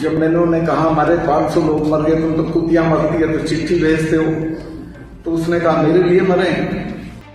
जब मैंने उन्हें कहा हमारे 500 लोग मर गए, तुम तो कुतिया मरती है तो चिट्ठी भेजते हो, तो उसने कहा मेरे लिए मरे।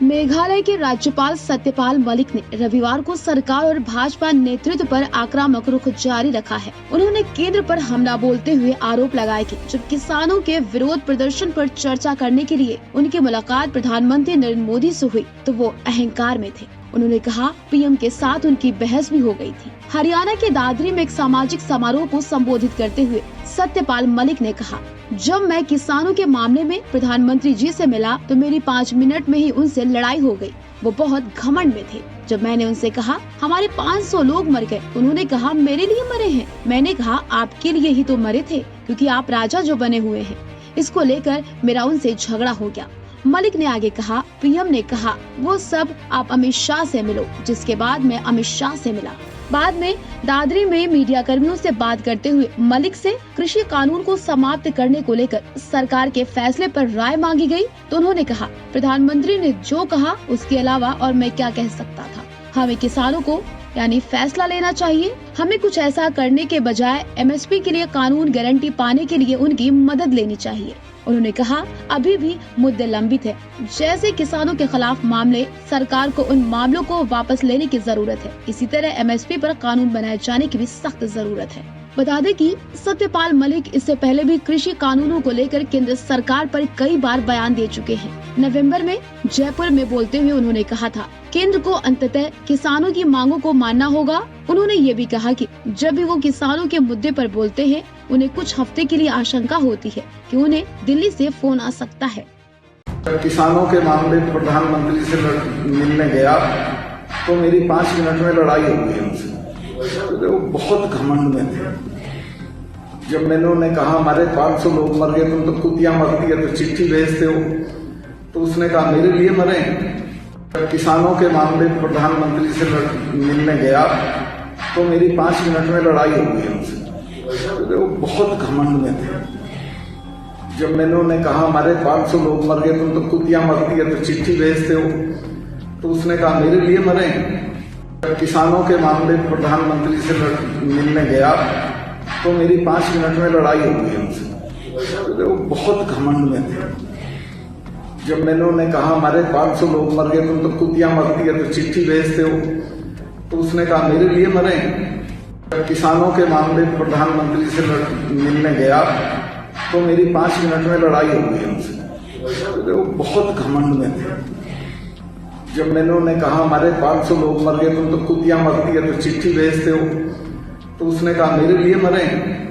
मेघालय के राज्यपाल सत्यपाल मलिक ने रविवार को सरकार और भाजपा नेतृत्व पर आक्रामक रुख जारी रखा है। उन्होंने केंद्र पर हमला बोलते हुए आरोप लगाए कि जब किसानों के विरोध प्रदर्शन पर चर्चा करने के लिए उनकी मुलाकात प्रधानमंत्री नरेंद्र मोदी से हुई तो वो अहंकार में थे। उन्होंने कहा पीएम के साथ उनकी बहस भी हो गई थी। हरियाणा के दादरी में एक सामाजिक समारोह को संबोधित करते हुए सत्यपाल मलिक ने कहा, जब मैं किसानों के मामले में प्रधानमंत्री जी से मिला तो मेरी 5 मिनट में ही उनसे लड़ाई हो गई। वो बहुत घमंड में थे। जब मैंने उनसे कहा हमारे 500 लोग मर गए, उन्होंने कहा मेरे लिए मरे हैं। मैंने कहा आपके लिए ही तो मरे थे, क्योंकि आप राजा जो बने हुए हैं। इसको लेकर मेरा उनसे झगड़ा हो गया। मलिक ने आगे कहा, पीएम ने कहा वो सब आप अमित शाह से मिलो, जिसके बाद मैं अमित शाह से मिला। बाद में दादरी में मीडिया कर्मियों से बात करते हुए मलिक से कृषि कानून को समाप्त करने को लेकर सरकार के फैसले पर राय मांगी गई तो उन्होंने कहा, प्रधानमंत्री ने जो कहा उसके अलावा और मैं क्या कह सकता था। हमें किसानों को यानी फैसला लेना चाहिए। हमें कुछ ऐसा करने के बजाय एमएसपी के लिए कानून गारंटी पाने के लिए उनकी मदद लेनी चाहिए। उन्होंने कहा अभी भी मुद्दे लंबित है, जैसे किसानों के खिलाफ मामले, सरकार को उन मामलों को वापस लेने की जरूरत है। इसी तरह एमएसपी पर कानून बनाए जाने की भी सख्त जरूरत है। बता दें कि सत्यपाल मलिक इससे पहले भी कृषि कानूनों को लेकर केंद्र सरकार पर कई बार बयान दे चुके हैं। नवंबर में जयपुर में बोलते हुए उन्होंने कहा था, केंद्र को अंततः किसानों की मांगों को मानना होगा। उन्होंने ये भी कहा कि जब भी वो किसानों के मुद्दे पर बोलते हैं, उन्हें कुछ हफ्ते के लिए आशंका होती है कि उन्हें दिल्ली से फोन आ सकता है। किसानों के मामले प्रधानमंत्री से मिलने गया तो मेरी 5 मिनट में लड़ाई हो गई उनसे। तो वो बहुत घमंड में थे। जब मैंने उन्हें कहा हमारे 500 लोग मर गए, तुम तो कुतिया मरती है तो चिट्ठी भेजते हो, तो उसने कहा मेरे लिए मरे। किसानों के मामले प्रधानमंत्री से मिलने गया तो मेरी 5 मिनट में लड़ाई हो गई उनसे। वो बहुत घमंड में थे। जब मैंने उन्हें कहा हमारे 500 लोग मर गए, तुम तो कुतिया मरती है तो चिट्ठी भेजते हो, तो उसने कहा मेरे लिए मरे। किसानों के मामले प्रधानमंत्री से मिलने गया तो मेरी 5 मिनट में लड़ाई हो गई उनसे। वो बहुत घमंड में थे। जब मैंने उन्हें कहा हमारे 500 लोग मर गए, तुम तो कुतिया मरती है तो चिट्ठी भेजते हो, तो उसने कहा मेरे लिए मरे। किसानों के मामले प्रधानमंत्री से मिलने गया तो मेरी 5 मिनट में लड़ाई हो गई उनसे। वो बहुत घमंड में थे। जब मैंने उन्हें कहा हमारे 500 लोग मर गए, तुम तो कुतिया मरती है तो चिट्ठी भेजते हो, तो उसने कहा मेरे लिए मरे।